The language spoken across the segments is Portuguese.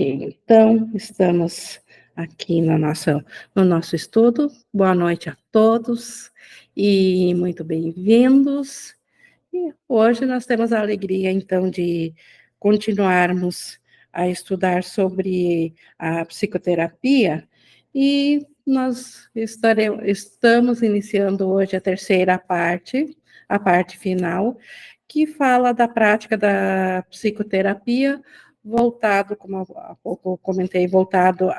Então, estamos aqui no nosso estudo. Boa noite a todos e muito bem-vindos. E hoje nós temos a alegria, então, de continuarmos a estudar sobre a psicoterapia e nós estamos iniciando hoje a terceira parte, a parte final, que fala da prática da psicoterapia voltado, como há pouco eu comentei, voltado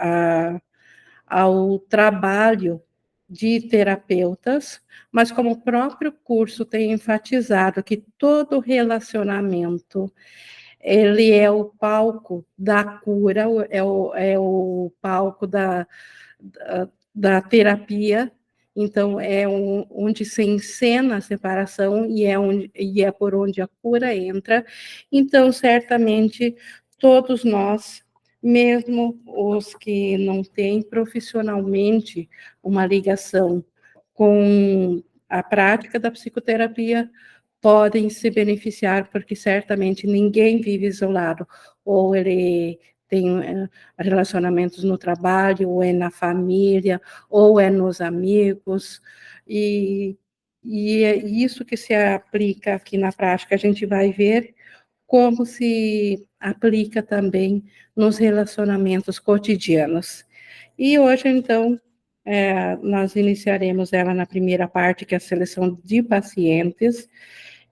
ao trabalho de terapeutas, mas como o próprio curso tem enfatizado que todo relacionamento ele é o palco da cura, é o palco da terapia, então é onde se encena a separação e é por onde a cura entra. Então, certamente, todos nós, mesmo os que não têm profissionalmente uma ligação com a prática da psicoterapia, podem se beneficiar, porque certamente ninguém vive isolado, ou ele tem relacionamentos no trabalho, ou é na família, ou é nos amigos, e é isso que se aplica aqui na prática, a gente vai ver como se aplica também nos relacionamentos cotidianos. E hoje, então, nós iniciaremos ela na primeira parte, que é a seleção de pacientes,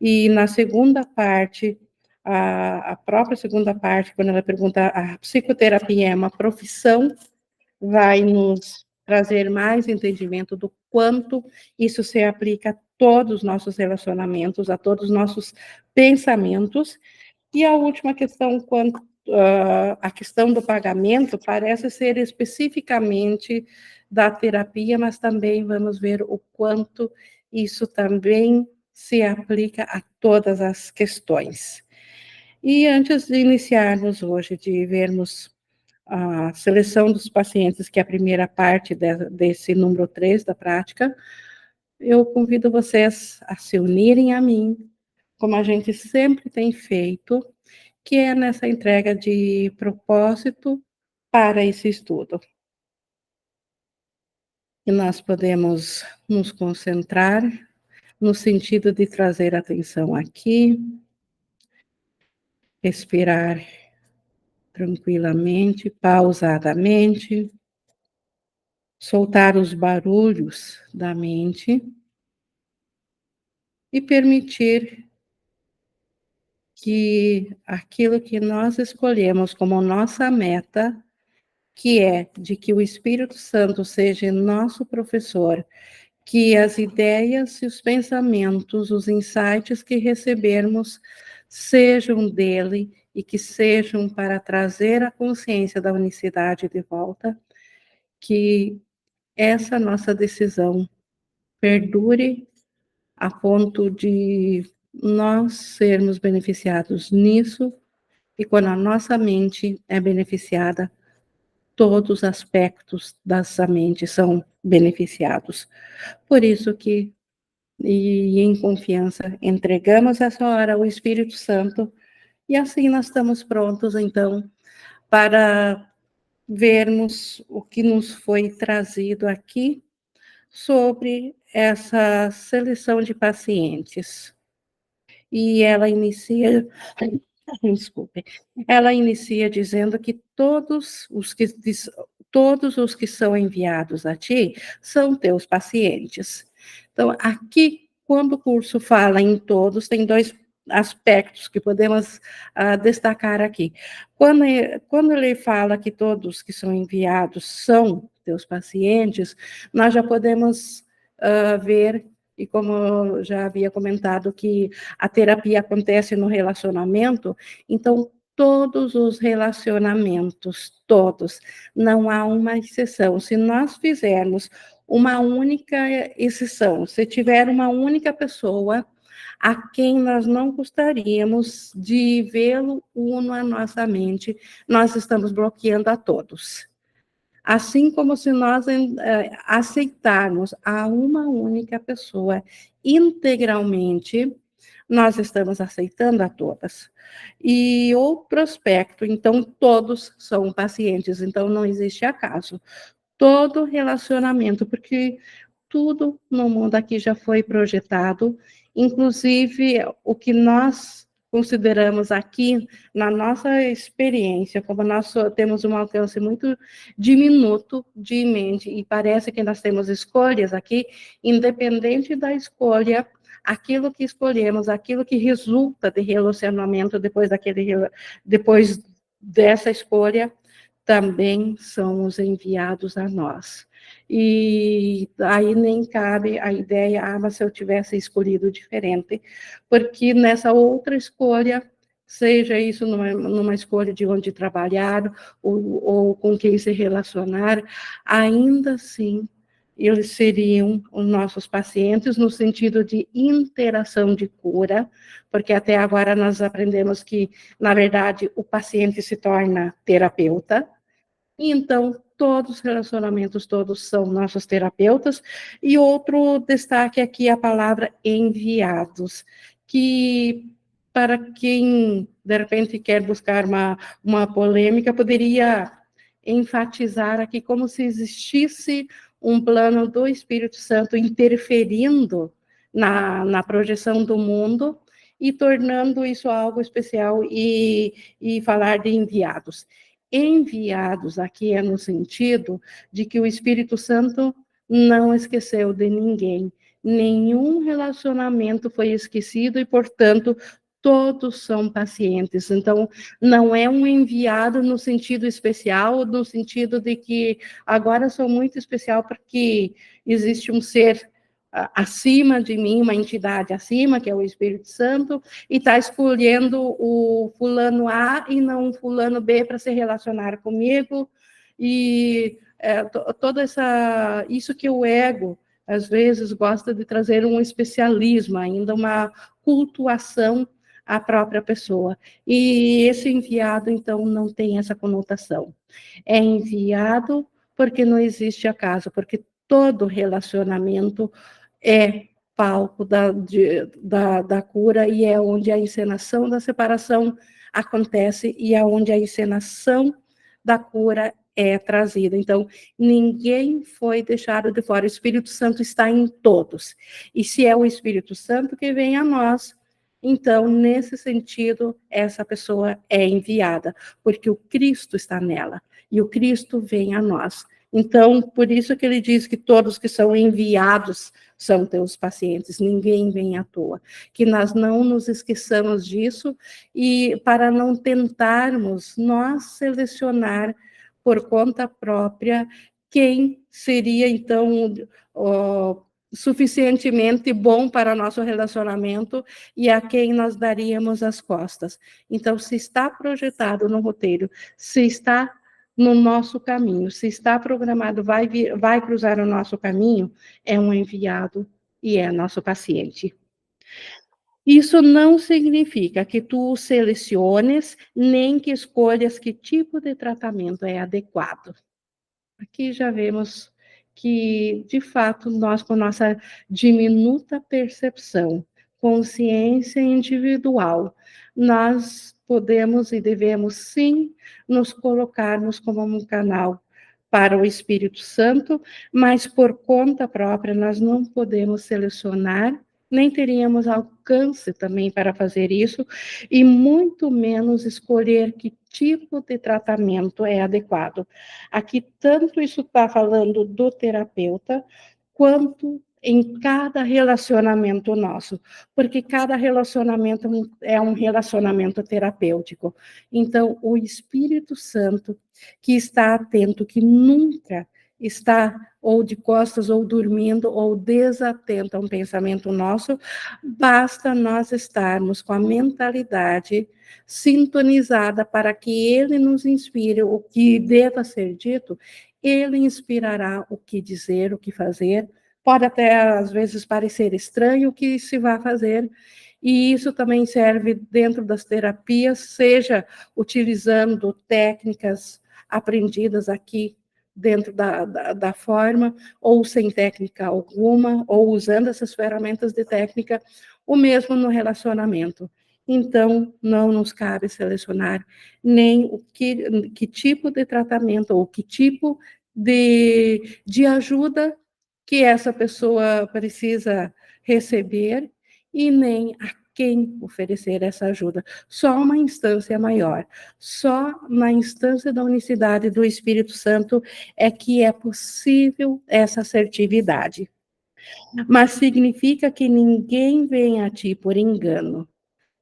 e na segunda parte, a própria segunda parte, quando ela pergunta, a psicoterapia é uma profissão, vai nos trazer mais entendimento do quanto isso se aplica a todos os nossos relacionamentos, a todos os nossos pensamentos. E a última questão, quanto a questão do pagamento, parece ser especificamente da terapia, mas também vamos ver o quanto isso também se aplica a todas as questões. E antes de iniciarmos hoje, de vermos a seleção dos pacientes, que é a primeira parte desse número 3 da prática, eu convido vocês a se unirem a mim, como a gente sempre tem feito, que é nessa entrega de propósito para esse estudo. E nós podemos nos concentrar no sentido de trazer atenção aqui, respirar tranquilamente, pausadamente, soltar os barulhos da mente e permitir que aquilo que nós escolhemos como nossa meta, que é de que o Espírito Santo seja nosso professor, que as ideias e os pensamentos, os insights que recebermos sejam dele e que sejam para trazer a consciência da unicidade de volta, que essa nossa decisão perdure a ponto de nós sermos beneficiados nisso, e quando a nossa mente é beneficiada, todos os aspectos dessa mente são beneficiados. Por isso que, e em confiança, entregamos essa hora ao Espírito Santo, e assim nós estamos prontos, então, para vermos o que nos foi trazido aqui sobre essa seleção de pacientes. E ela inicia, desculpe, ela inicia dizendo que todos os que são enviados a ti são teus pacientes. Então, aqui, quando o curso fala em todos, tem dois aspectos que podemos destacar aqui. Quando ele fala que todos que são enviados são teus pacientes, nós já podemos ver, e como eu já havia comentado, que a terapia acontece no relacionamento, então todos os relacionamentos, todos, não há uma exceção. Se nós fizermos uma única exceção, se tiver uma única pessoa a quem nós não gostaríamos de vê-lo uno à nossa mente, nós estamos bloqueando a todos. Assim como se nós aceitarmos a uma única pessoa integralmente, nós estamos aceitando a todas. E o prospecto, então, todos são pacientes, então não existe acaso. Todo relacionamento, porque tudo no mundo aqui já foi projetado, inclusive o que nós consideramos aqui, na nossa experiência, como nós temos um alcance muito diminuto de mente, e parece que nós temos escolhas aqui, independente da escolha, aquilo que escolhemos, aquilo que resulta de relacionamento depois dessa escolha, também são os enviados a nós. E aí nem cabe a ideia, mas se eu tivesse escolhido diferente, porque nessa outra escolha, seja isso numa escolha de onde trabalhar ou com quem se relacionar, ainda assim eles seriam os nossos pacientes no sentido de interação de cura, porque até agora nós aprendemos que, na verdade, o paciente se torna terapeuta, e então todos os relacionamentos todos são nossos terapeutas. E outro destaque aqui é a palavra enviados, que para quem de repente quer buscar uma polêmica, poderia enfatizar aqui como se existisse um plano do Espírito Santo interferindo na projeção do mundo e tornando isso algo especial e falar de enviados. Enviados aqui é no sentido de que o Espírito Santo não esqueceu de ninguém. Nenhum relacionamento foi esquecido e, portanto, todos são pacientes. Então, não é um enviado no sentido especial, no sentido de que agora sou muito especial porque existe um ser acima de mim, uma entidade acima, que é o Espírito Santo, e está escolhendo o fulano A e não o fulano B para se relacionar comigo, e isso que o ego, às vezes, gosta de trazer um especialismo, ainda uma cultuação à própria pessoa. E esse enviado, então, não tem essa conotação. É enviado porque não existe acaso, porque todo relacionamento é palco da cura e é onde a encenação da separação acontece e é onde a encenação da cura é trazida. Então, ninguém foi deixado de fora. O Espírito Santo está em todos. E se é o Espírito Santo que vem a nós, então, nesse sentido, essa pessoa é enviada, porque o Cristo está nela e o Cristo vem a nós. Então, por isso que ele diz que todos que são enviados são teus pacientes, ninguém vem à toa. Que nós não nos esqueçamos disso e para não tentarmos nós selecionar por conta própria quem seria, então, suficientemente bom para nosso relacionamento e a quem nós daríamos as costas. Então, se está projetado no roteiro, se está no nosso caminho, se está programado, vai cruzar o nosso caminho, é um enviado e é nosso paciente. Isso não significa que tu seleciones, nem que escolhas que tipo de tratamento é adequado. Aqui já vemos que, de fato, nós, com nossa diminuta percepção, consciência individual, nós podemos e devemos, sim, nos colocarmos como um canal para o Espírito Santo, mas por conta própria nós não podemos selecionar, nem teríamos alcance também para fazer isso, e muito menos escolher que tipo de tratamento é adequado. Aqui, tanto isso está falando do terapeuta, quanto em cada relacionamento nosso, porque cada relacionamento é um relacionamento terapêutico. Então, o Espírito Santo, que está atento, que nunca está ou de costas, ou dormindo, ou desatento a um pensamento nosso, basta nós estarmos com a mentalidade sintonizada para que ele nos inspire o que deva ser dito, ele inspirará o que dizer, o que fazer. Pode até, às vezes, parecer estranho o que se vai fazer, e isso também serve dentro das terapias, seja utilizando técnicas aprendidas aqui dentro da forma, ou sem técnica alguma, ou usando essas ferramentas de técnica, o mesmo no relacionamento. Então, não nos cabe selecionar nem que tipo de tratamento ou que tipo de ajuda que essa pessoa precisa receber e nem a quem oferecer essa ajuda. Só uma instância maior, só na instância da unicidade do Espírito Santo é que é possível essa assertividade. Mas significa que ninguém vem a ti por engano.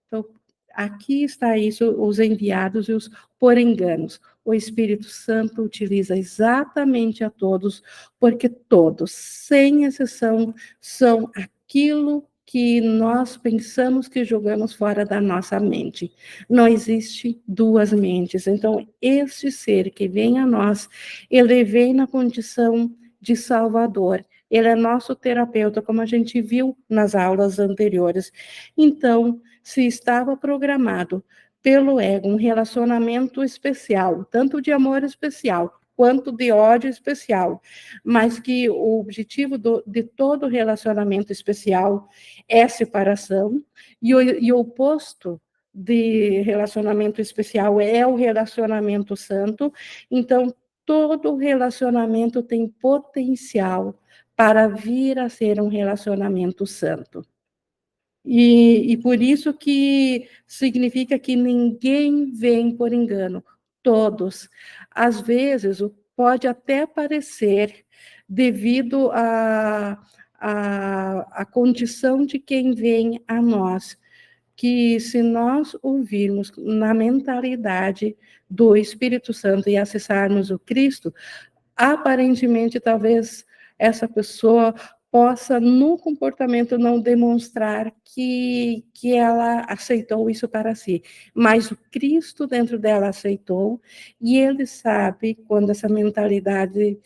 Então, aqui está isso, os enviados e os por enganos. O Espírito Santo utiliza exatamente a todos, porque todos, sem exceção, são aquilo que nós pensamos que jogamos fora da nossa mente. Não existe duas mentes. Então, este ser que vem a nós, ele vem na condição de Salvador. Ele é nosso terapeuta, como a gente viu nas aulas anteriores. Então, se estava programado pelo ego um relacionamento especial, tanto de amor especial quanto de ódio especial, mas que o objetivo de todo relacionamento especial é separação, e o oposto de relacionamento especial é o relacionamento santo, então todo relacionamento tem potencial para vir a ser um relacionamento santo. E por isso que significa que ninguém vem por engano, todos. Às vezes, pode até parecer, devido à condição de quem vem a nós, que se nós ouvirmos na mentalidade do Espírito Santo e acessarmos o Cristo, aparentemente, talvez essa pessoa possa, no comportamento, não demonstrar que ela aceitou isso para si, mas o Cristo dentro dela aceitou, e ele sabe quando essa mentalidade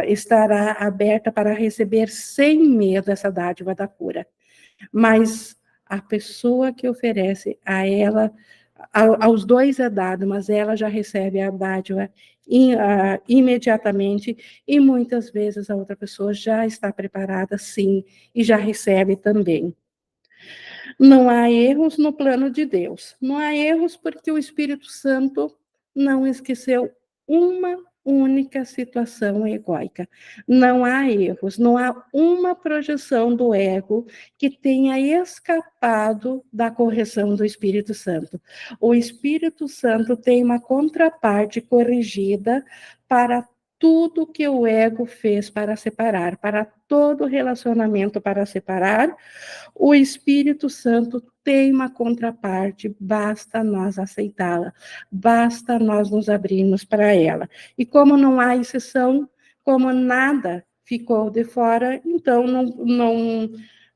estará aberta para receber sem medo essa dádiva da cura. Mas a pessoa que oferece a ela, aos dois é dado, mas ela já recebe a dádiva imediatamente, e muitas vezes a outra pessoa já está preparada, sim, e já recebe também. Não há erros no plano de Deus. Não há erros porque o Espírito Santo não esqueceu uma única situação egóica. Não há erros, não há uma projeção do ego que tenha escapado da correção do Espírito Santo. O Espírito Santo tem uma contraparte corrigida para tudo que o ego fez para separar, para todo relacionamento para separar. O Espírito Santo tem uma contraparte, basta nós aceitá-la, basta nós nos abrirmos para ela. E como não há exceção, como nada ficou de fora, então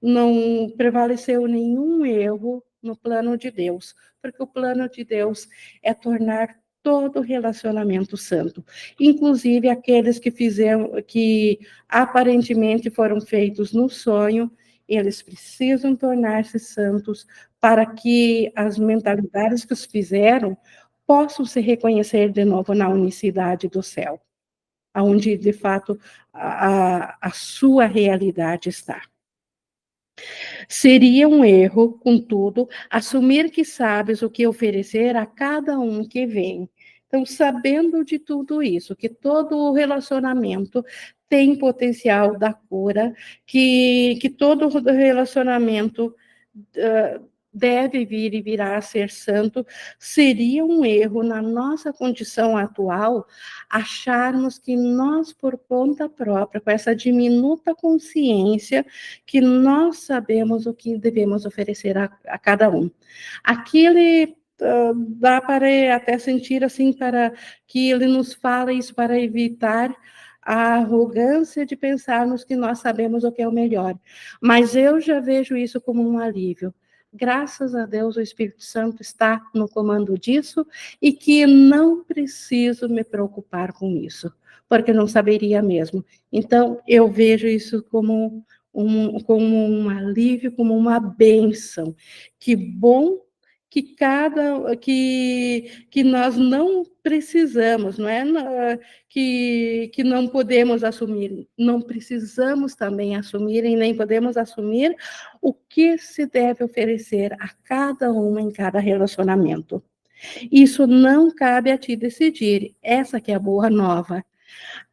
não prevaleceu nenhum erro no plano de Deus, porque o plano de Deus é tornar todo relacionamento santo, inclusive aqueles que aparentemente foram feitos no sonho. Eles precisam tornar-se santos para que as mentalidades que os fizeram possam se reconhecer de novo na unicidade do céu, onde, de fato, a sua realidade está. Seria um erro, contudo, assumir que sabes o que oferecer a cada um que vem. Então, sabendo de tudo isso, que todo o relacionamento tem potencial da cura, que todo relacionamento deve vir e virá a ser santo, seria um erro na nossa condição atual acharmos que nós, por conta própria, com essa diminuta consciência, que nós sabemos o que devemos oferecer a cada um. Aqui ele dá para até sentir assim, para que ele nos fala isso para evitar a arrogância de pensarmos que nós sabemos o que é o melhor. Mas eu já vejo isso como um alívio. Graças a Deus, o Espírito Santo está no comando disso e que não preciso me preocupar com isso, porque não saberia mesmo. Então, eu vejo isso como um alívio, como uma bênção. Que bom que nós não precisamos, não é que não podemos assumir, não precisamos também assumir e nem podemos assumir o que se deve oferecer a cada uma em cada relacionamento. Isso não cabe a ti decidir, essa que é a boa nova.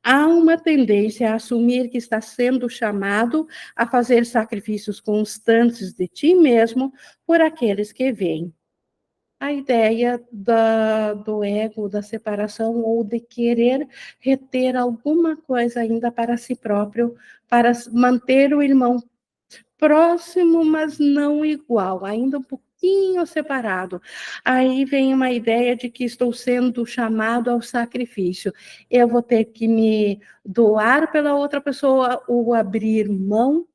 Há uma tendência a assumir que está sendo chamado a fazer sacrifícios constantes de ti mesmo por aqueles que veem. A ideia do ego, da separação ou de querer reter alguma coisa ainda para si próprio, para manter o irmão próximo, mas não igual, ainda um pouquinho separado. Aí vem uma ideia de que estou sendo chamado ao sacrifício. Eu vou ter que me doar pela outra pessoa ou abrir mão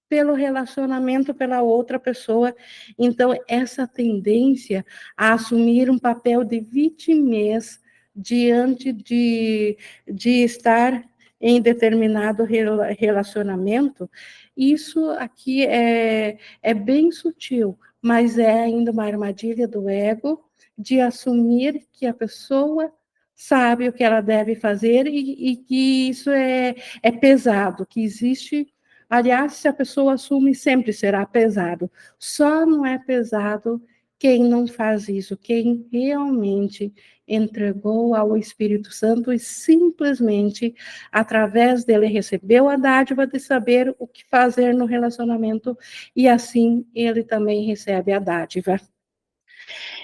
pelo relacionamento pela outra pessoa. Então, essa tendência a assumir um papel de vitimez diante de estar em determinado relacionamento, isso aqui é bem sutil, mas é ainda uma armadilha do ego de assumir que a pessoa sabe o que ela deve fazer e que isso é pesado, que existe. Aliás, se a pessoa assume, sempre será pesado. Só não é pesado quem não faz isso, quem realmente entregou ao Espírito Santo e simplesmente, através dele, recebeu a dádiva de saber o que fazer no relacionamento e assim ele também recebe a dádiva.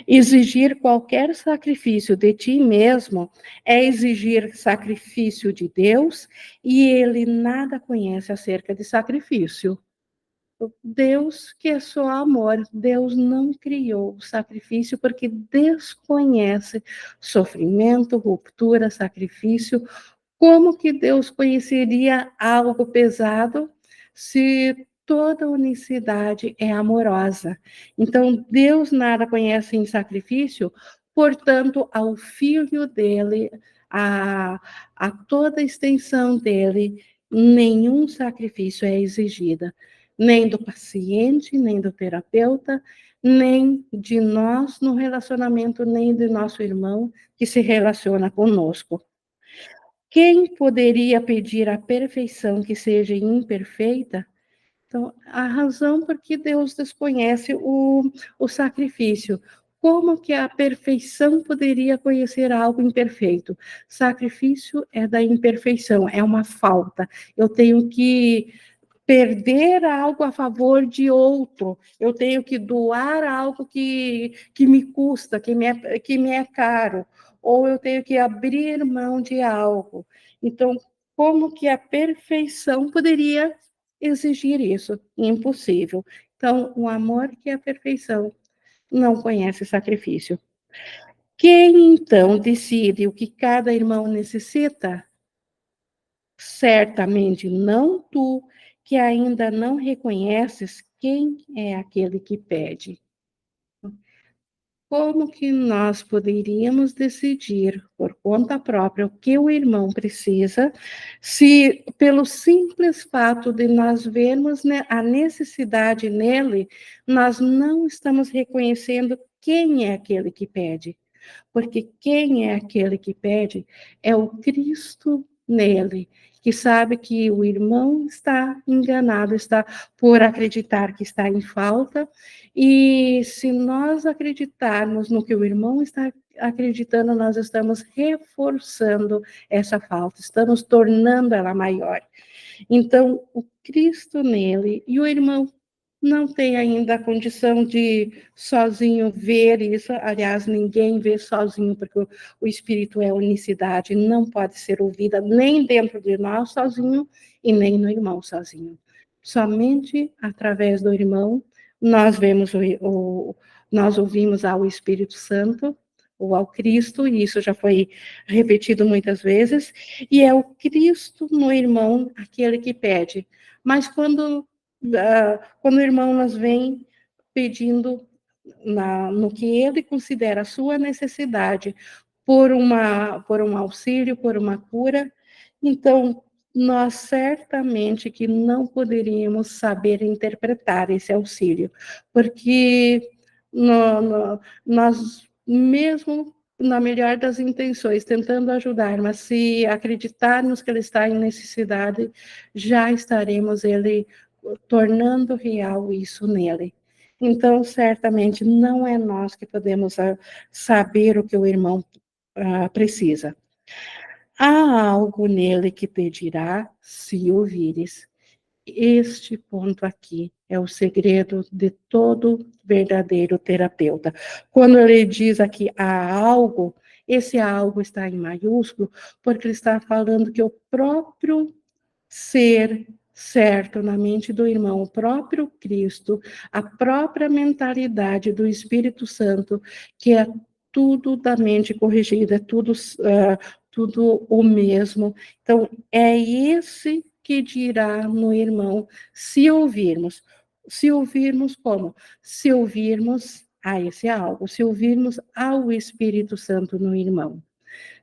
Exigir qualquer sacrifício de ti mesmo é exigir sacrifício de Deus e ele nada conhece acerca de sacrifício. Deus, que é só amor, Deus não criou o sacrifício porque desconhece sofrimento, ruptura, sacrifício. Como que Deus conheceria algo pesado se toda unicidade é amorosa? Então, Deus nada conhece em sacrifício, portanto, ao filho dele, a, a toda a extensão dele, nenhum sacrifício é exigido, nem do paciente, nem do terapeuta, nem de nós no relacionamento, nem de nosso irmão que se relaciona conosco. Quem poderia pedir a perfeição que seja imperfeita? Então, a razão por que Deus desconhece o sacrifício. Como que a perfeição poderia conhecer algo imperfeito? Sacrifício é da imperfeição, é uma falta. Eu tenho que perder algo a favor de outro, eu tenho que doar algo que me custa, que me é caro, ou eu tenho que abrir mão de algo. Então, como que a perfeição poderia exigir isso? Impossível. Então, o amor que é a perfeição não conhece sacrifício. Quem então decide o que cada irmão necessita? Certamente não tu, que ainda não reconheces quem é aquele que pede. Como que nós poderíamos decidir por conta própria o que o irmão precisa, se pelo simples fato de nós vermos a necessidade nele, nós não estamos reconhecendo quem é aquele que pede? Porque quem é aquele que pede é o Cristo nele, que sabe que o irmão está enganado, está por acreditar que está em falta, e se nós acreditarmos no que o irmão está acreditando, nós estamos reforçando essa falta, estamos tornando ela maior. Então, o Cristo nele e o irmão não tem ainda a condição de sozinho ver isso. Aliás, ninguém vê sozinho, porque o Espírito é unicidade, não pode ser ouvida nem dentro de nós sozinho e nem no irmão sozinho. Somente através do irmão nós vemos nós ouvimos ao Espírito Santo ou ao Cristo, e isso já foi repetido muitas vezes, e é o Cristo no irmão aquele que pede. Mas quando o irmão nos vem pedindo no que ele considera a sua necessidade por um auxílio, por uma cura, então nós certamente que não poderíamos saber interpretar esse auxílio, porque nós, mesmo na melhor das intenções, tentando ajudar, mas se acreditarmos que ele está em necessidade, já estaremos ele tornando real isso nele. Então, certamente, não é nós que podemos saber o que o irmão precisa. Há algo nele que pedirá, se ouvires. Este ponto aqui é o segredo de todo verdadeiro terapeuta. Quando ele diz aqui há algo, esse algo está em maiúsculo, porque ele está falando que o próprio ser certo na mente do irmão, o próprio Cristo, a própria mentalidade do Espírito Santo, que é tudo da mente corrigida, é tudo o mesmo. Então, é esse que dirá no irmão, se ouvirmos. Se ouvirmos como? Se ouvirmos a esse algo, se ouvirmos ao Espírito Santo no irmão.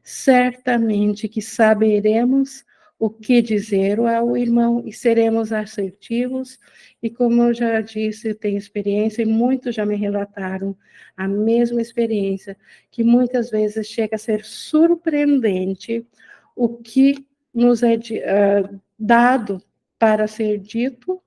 Certamente que saberemos o que dizer ao irmão e seremos assertivos. E como eu já disse, tenho experiência e muitos já me relataram a mesma experiência, que muitas vezes chega a ser surpreendente o que nos é dado para ser dito,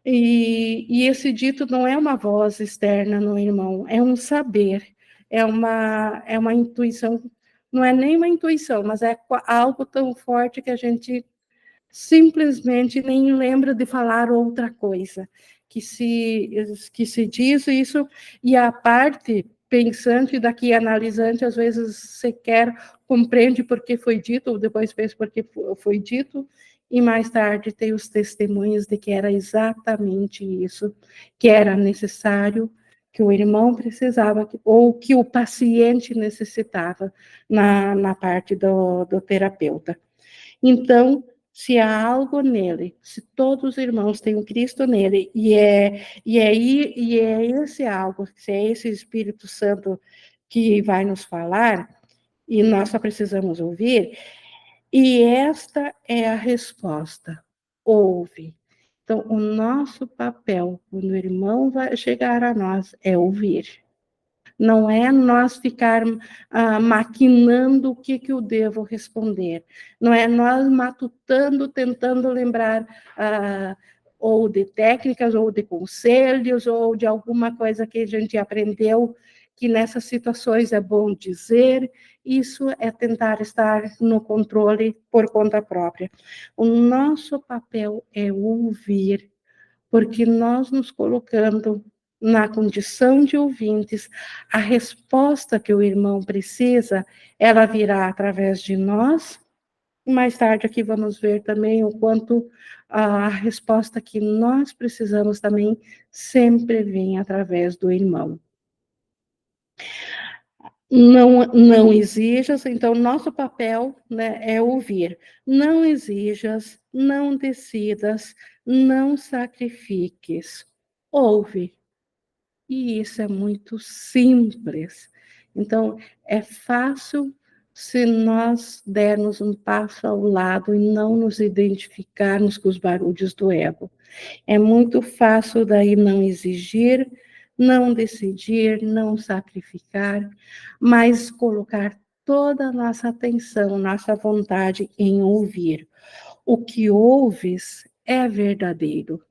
e esse dito não é uma voz externa no irmão, é um saber, é uma intuição, não é nem uma intuição, mas é algo tão forte que a gente simplesmente nem lembra de falar outra coisa, que se diz isso, e a parte pensante daqui, analisante, às vezes sequer compreende porque foi dito, ou depois pensa porque foi dito, e mais tarde tem os testemunhos de que era exatamente isso, que era necessário, que o irmão precisava, ou que o paciente necessitava na parte do terapeuta. Então, se há algo nele, se todos os irmãos têm o Cristo nele, e é esse algo, se é esse Espírito Santo que vai nos falar, e nós só precisamos ouvir, e esta é a resposta: ouve. Então, o nosso papel, quando o irmão vai chegar a nós, é ouvir. Não é nós ficar maquinando o que eu devo responder. Não é nós matutando, tentando lembrar ou de técnicas, ou de conselhos, ou de alguma coisa que a gente aprendeu, que nessas situações é bom dizer. Isso é tentar estar no controle por conta própria. O nosso papel é ouvir, porque nós nos colocando na condição de ouvintes, a resposta que o irmão precisa, ela virá através de nós, e mais tarde aqui vamos ver também o quanto a resposta que nós precisamos também sempre vem através do irmão. Não exijas, então nosso papel, né, é ouvir. Não exijas, não decidas, não sacrifiques. Ouve. E isso é muito simples. Então, é fácil se nós dermos um passo ao lado e não nos identificarmos com os barulhos do ego. É muito fácil daí não exigir, não decidir, não sacrificar, mas colocar toda a nossa atenção, nossa vontade em ouvir. O que ouves é verdadeiro.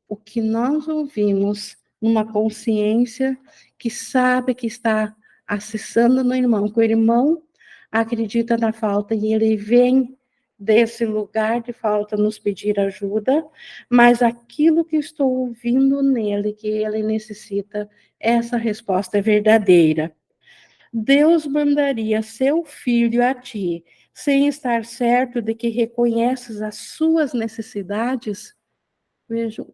O que nós ouvimos numa consciência que sabe que está acessando no irmão, que o irmão acredita na falta e ele vem desse lugar de falta nos pedir ajuda, mas aquilo que estou ouvindo nele, que ele necessita, essa resposta é verdadeira. Deus mandaria seu filho a ti, sem estar certo de que reconheces as suas necessidades? Vejam,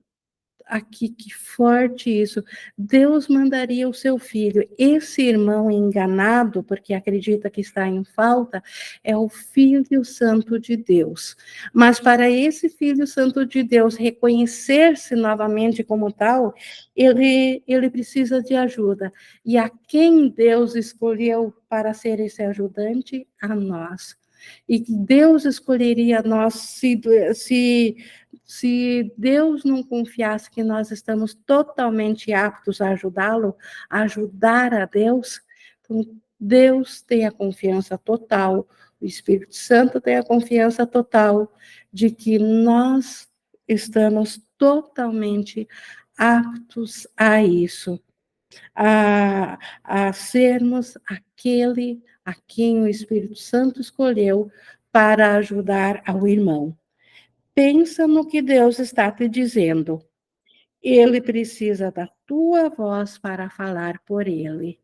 aqui, que forte isso. Deus mandaria o seu filho. Esse irmão enganado, porque acredita que está em falta, é o Filho Santo de Deus. Mas para esse Filho Santo de Deus reconhecer-se novamente como tal, ele precisa de ajuda. E a quem Deus escolheu para ser esse ajudante? A nós. e que Deus escolheria nós se Deus não confiasse que nós estamos totalmente aptos a ajudá-lo, a ajudar a Deus, então Deus tem a confiança total, o Espírito Santo tem a confiança total de que nós estamos totalmente aptos a isso, a sermos aquele a quem o Espírito Santo escolheu para ajudar ao irmão. Pensa no que Deus está te dizendo. Ele precisa da tua voz para falar por ele.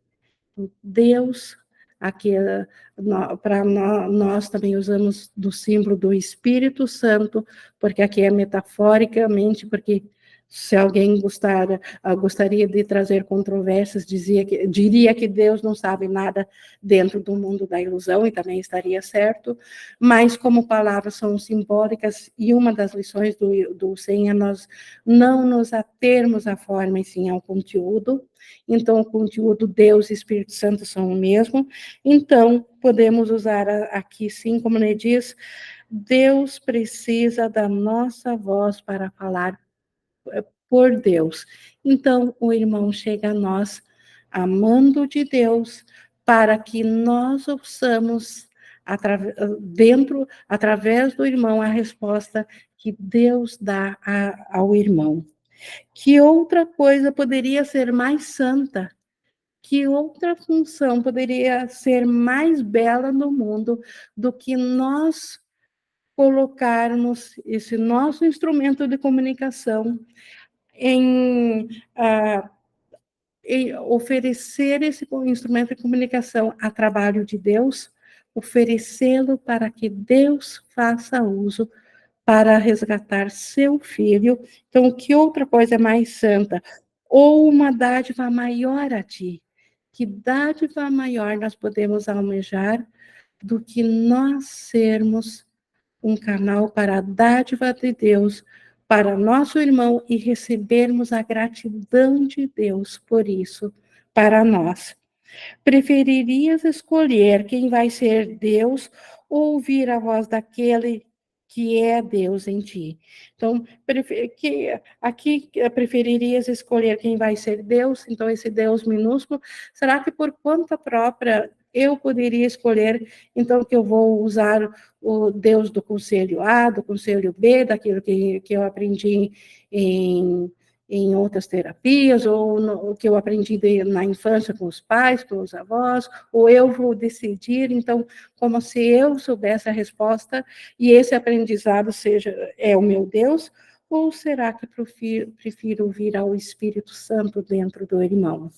Deus, aqui para nós também usamos do símbolo do Espírito Santo, porque aqui é metaforicamente, porque se alguém gostaria de trazer controvérsias, diria que Deus não sabe nada dentro do mundo da ilusão, e também estaria certo, mas como palavras são simbólicas, e uma das lições do SEM é nós não nos atermos à forma, e sim ao conteúdo. Então, o conteúdo, Deus e Espírito Santo são o mesmo. Então, podemos usar aqui, sim, como ele diz, Deus precisa da nossa voz para falar por Deus. Então, o irmão chega a nós, amando de Deus, para que nós ouçamos, através do irmão, a resposta que Deus dá ao irmão. Que outra coisa poderia ser mais santa? Que outra função poderia ser mais bela no mundo do que nós colocarmos esse nosso instrumento de comunicação em, ah, em oferecer esse instrumento de comunicação a trabalho de Deus, oferecê-lo para que Deus faça uso para resgatar seu filho. Então, que outra coisa é mais santa? Ou uma dádiva maior a ti? Que dádiva maior nós podemos almejar do que nós sermos um canal para a dádiva de Deus, para nosso irmão, e recebermos a gratidão de Deus por isso, para nós? Preferirias escolher quem vai ser Deus ou ouvir a voz daquele que é Deus em ti? Então, aqui preferirias escolher quem vai ser Deus, então esse Deus minúsculo, será que por conta própria eu poderia escolher, então, que eu vou usar o Deus do conselho A, do conselho B, daquilo que eu aprendi em outras terapias, ou o que eu aprendi na infância com os pais, com os avós, ou eu vou decidir, então, como se eu soubesse a resposta e esse aprendizado é o meu Deus, ou será que prefiro ouvir ao Espírito Santo dentro do irmão?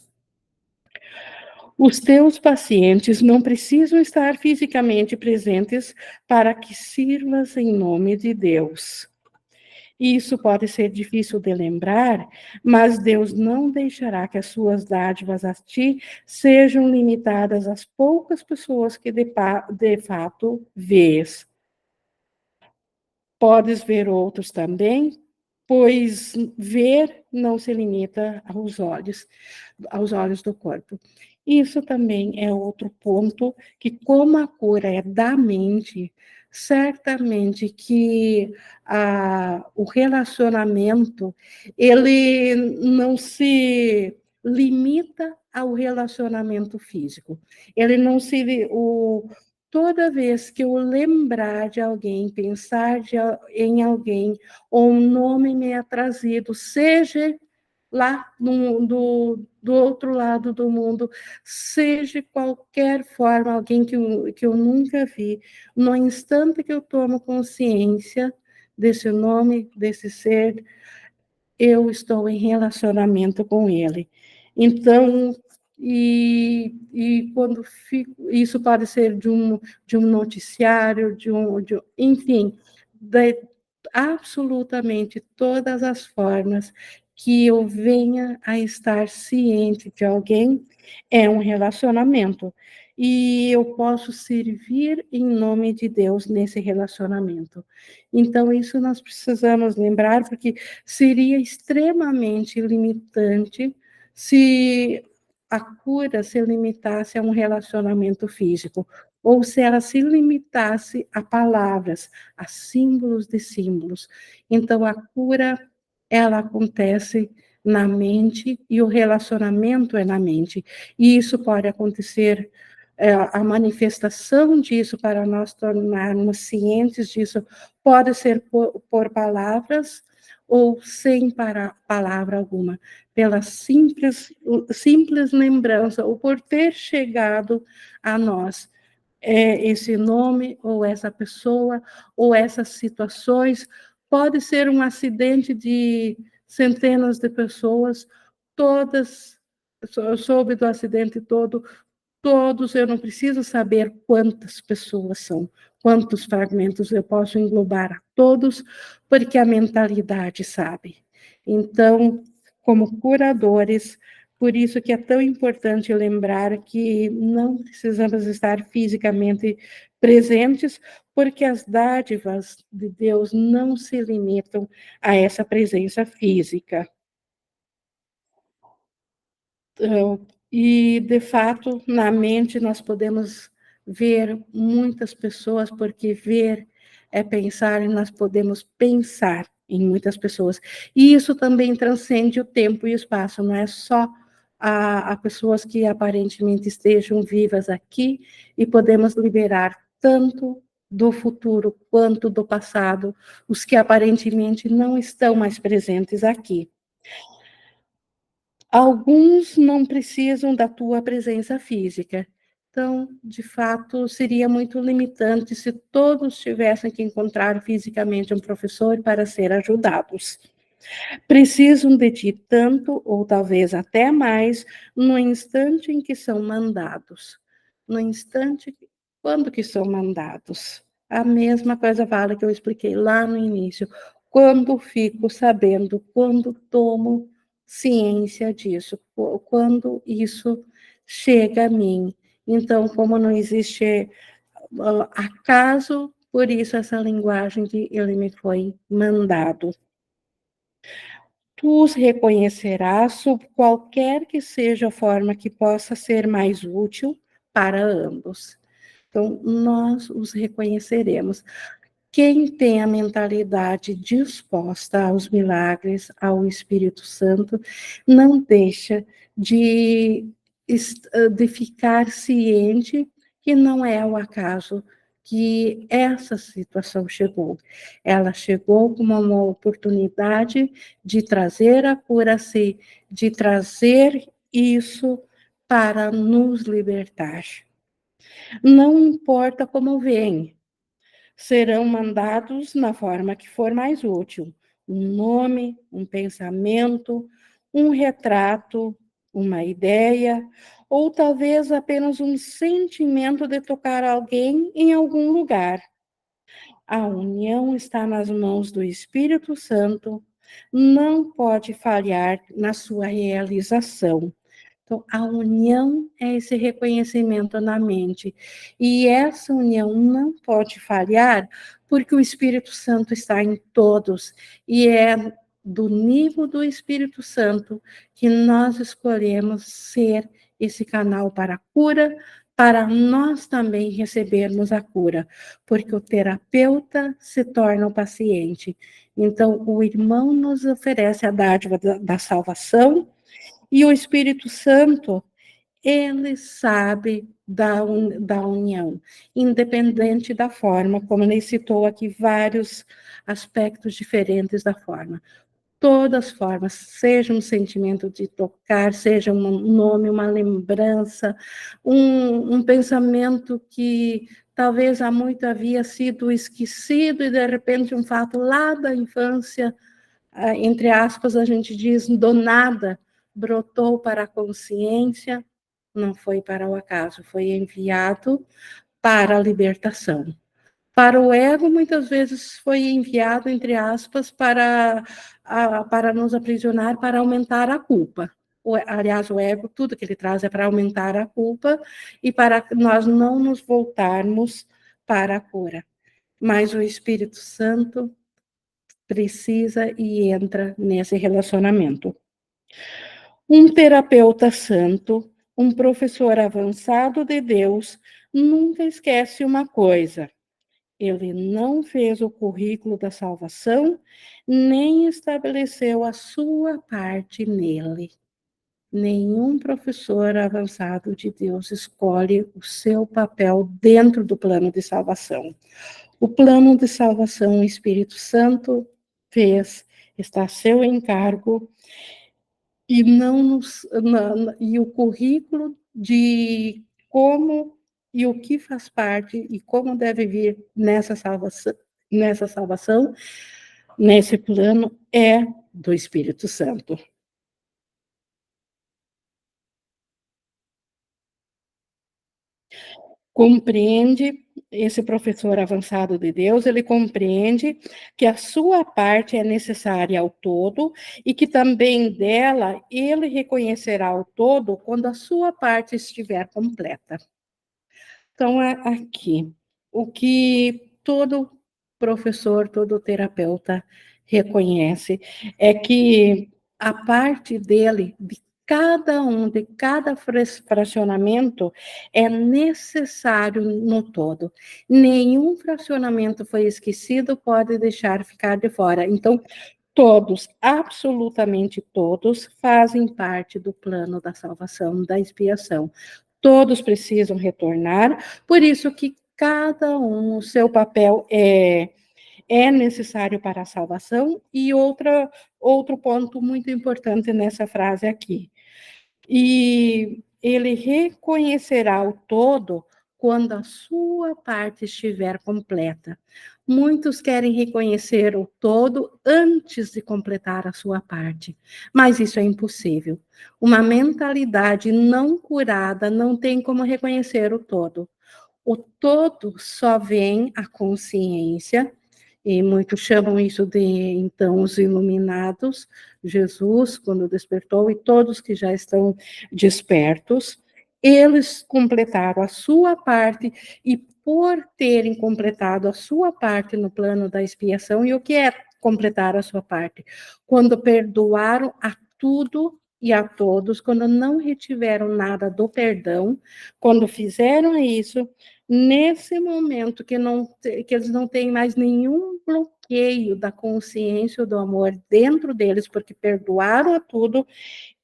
Os teus pacientes não precisam estar fisicamente presentes para que sirvas em nome de Deus. Isso pode ser difícil de lembrar, mas Deus não deixará que as suas dádivas a ti sejam limitadas às poucas pessoas que de fato vês. Podes ver outros também, pois ver não se limita aos olhos do corpo. Isso também é outro ponto, que como a cura é da mente, certamente que o relacionamento, ele não se limita ao relacionamento físico. Ele não se... Toda vez que eu lembrar de alguém, pensar em alguém, ou um nome me é trazido, seja lá do outro lado do mundo, seja de qualquer forma, alguém que eu nunca vi, no instante que eu tomo consciência desse nome, desse ser, eu estou em relacionamento com ele. Então, e quando isso pode ser de um noticiário, enfim, de absolutamente todas as formas que eu venha a estar ciente de alguém, é um relacionamento. E eu posso servir em nome de Deus nesse relacionamento. Então, isso nós precisamos lembrar, porque seria extremamente limitante se a cura se limitasse a um relacionamento físico. ou se ela se limitasse a palavras, a símbolos de símbolos. Então, a cura, ela acontece na mente e o relacionamento é na mente. E isso pode acontecer, a manifestação disso para nós tornarmos cientes disso, pode ser por palavras ou sem palavra alguma, pela simples lembrança, ou por ter chegado a nós esse nome, ou essa pessoa, ou essas situações. Pode ser um acidente de centenas de pessoas, todas, eu soube do acidente todo, todos, eu não preciso saber quantas pessoas são, quantos fragmentos eu posso englobar a todos, porque a mentalidade sabe. Então, como curadores, por isso que é tão importante lembrar que não precisamos estar fisicamente presentes, porque as dádivas de Deus não se limitam a essa presença física. E, de fato, na mente nós podemos ver muitas pessoas, porque ver é pensar, e nós podemos pensar em muitas pessoas. E isso também transcende o tempo e o espaço, não é só a pessoas que aparentemente estejam vivas aqui, e podemos liberar tanto do futuro quanto do passado, os que aparentemente não estão mais presentes aqui. Alguns não precisam da tua presença física. Então, de fato, seria muito limitante se todos tivessem que encontrar fisicamente um professor para ser ajudados. Precisam de ti tanto, ou talvez até mais, no instante em que são mandados. No instante, quando que são mandados? A mesma coisa vale que eu expliquei lá no início. Quando fico sabendo, quando tomo ciência disso, quando isso chega a mim. Então, como não existe acaso, por isso essa linguagem de ele me foi mandado. Tu os reconhecerás sob qualquer que seja a forma que possa ser mais útil para ambos. Então, nós os reconheceremos. Quem tem a mentalidade disposta aos milagres, ao Espírito Santo, não deixa de, de ficar ciente que não é o acaso que essa situação chegou. Ela chegou como uma oportunidade de trazer a cura a si, de trazer isso para nos libertar. Não importa como vem, serão mandados na forma que for mais útil. Um nome, um pensamento, um retrato, uma ideia, ou talvez apenas um sentimento de tocar alguém em algum lugar. A união está nas mãos do Espírito Santo, não pode falhar na sua realização. Então, a união é esse reconhecimento na mente. E essa união não pode falhar, porque o Espírito Santo está em todos. E é do nível do Espírito Santo que nós escolhemos ser esse canal para a cura, para nós também recebermos a cura, porque o terapeuta se torna o paciente. Então, o irmão nos oferece a dádiva da salvação, e o Espírito Santo, ele sabe da união, independente da forma, como ele citou aqui vários aspectos diferentes da forma. Todas as formas, seja um sentimento de tocar, seja um nome, uma lembrança, um pensamento que talvez há muito havia sido esquecido e de repente um fato lá da infância, entre aspas, a gente diz do nada, brotou para a consciência, não foi para o acaso, foi enviado para a libertação. Para o ego, muitas vezes foi enviado, entre aspas, para nos aprisionar, para aumentar a culpa. Aliás, o ego, tudo que ele traz é para aumentar a culpa e para nós não nos voltarmos para a cura. Mas o Espírito Santo precisa e entra nesse relacionamento. Um terapeuta santo, um professor avançado de Deus, nunca esquece uma coisa: ele não fez o currículo da salvação, nem estabeleceu a sua parte nele. Nenhum professor avançado de Deus escolhe o seu papel dentro do plano de salvação. O plano de salvação, o Espírito Santo fez, está a seu encargo, e não nos, e o currículo de como e o que faz parte e como deve vir nessa salvação, nesse plano, é do Espírito Santo. Compreende, esse professor avançado de Deus, ele compreende que a sua parte é necessária ao todo e que também dela ele reconhecerá o todo quando a sua parte estiver completa. Então, é aqui, o que todo professor, todo terapeuta reconhece é que a parte dele, de cada fracionamento, é necessário no todo. Nenhum fracionamento foi esquecido, pode deixar ficar de fora. Então, todos, absolutamente todos, fazem parte do plano da salvação, da expiação. Todos precisam retornar, por isso que cada um, o seu papel é necessário para a salvação. E outro ponto muito importante nessa frase aqui: e ele reconhecerá o todo quando a sua parte estiver completa. Muitos querem reconhecer o todo antes de completar a sua parte, mas isso é impossível. Uma mentalidade não curada não tem como reconhecer o todo. O todo só vem à consciência, e muitos chamam isso de, então, os iluminados. Jesus, quando despertou, e todos que já estão despertos, eles completaram a sua parte, e por terem completado a sua parte no plano da expiação, e o que é completar a sua parte? Quando perdoaram a tudo e a todos, quando não retiveram nada do perdão, quando fizeram isso, nesse momento que eles não têm mais nenhum bloqueio da consciência ou do amor dentro deles, porque perdoaram a tudo,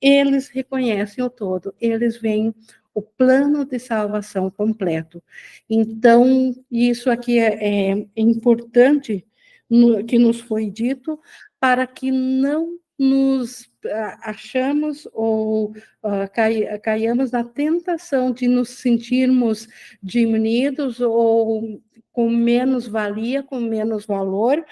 eles reconhecem o todo, eles veem o plano de salvação completo. Então, isso aqui é importante que nos foi dito, para que não nos achamos ou caiamos na tentação de nos sentirmos diminuídos ou com menos valia, com menos valor,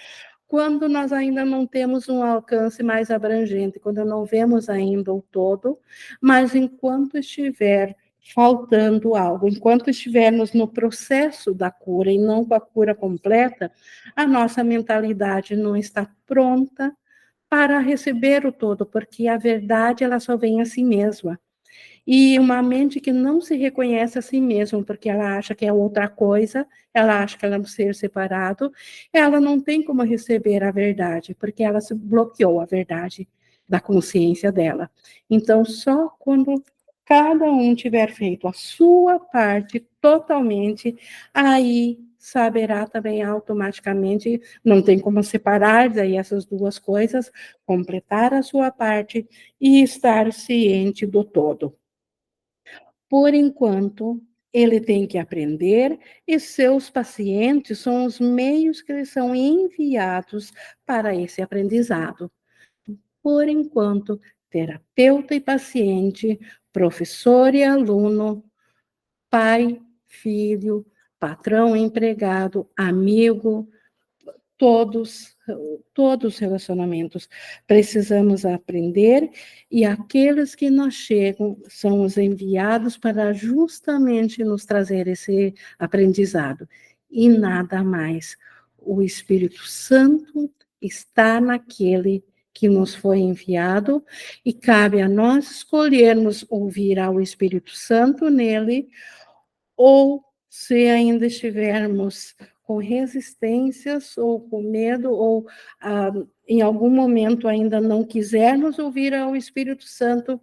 quando nós ainda não temos um alcance mais abrangente, quando não vemos ainda o todo, mas enquanto estiver faltando algo, enquanto estivermos no processo da cura e não com a cura completa, a nossa mentalidade não está pronta para receber o todo, porque a verdade ela só vem a si mesma. E uma mente que não se reconhece a si mesma, porque ela acha que é outra coisa, ela acha que ela é um ser separado, ela não tem como receber a verdade, porque ela se bloqueou a verdade da consciência dela. Então, só quando cada um tiver feito a sua parte totalmente, aí saberá também automaticamente, não tem como separar daí essas duas coisas, completar a sua parte e estar ciente do todo. Por enquanto, ele tem que aprender, e seus pacientes são os meios que lhes são enviados para esse aprendizado. Por enquanto, terapeuta e paciente, professor e aluno, pai, filho, patrão, empregado, amigo, todos, todos os relacionamentos. Precisamos aprender, e aqueles que nos chegam são os enviados para justamente nos trazer esse aprendizado. E nada mais. O Espírito Santo está naquele que nos foi enviado, e cabe a nós escolhermos ouvir ao Espírito Santo nele, ou se ainda estivermos com resistências ou com medo, ou em algum momento ainda não quisermos ouvir ao Espírito Santo,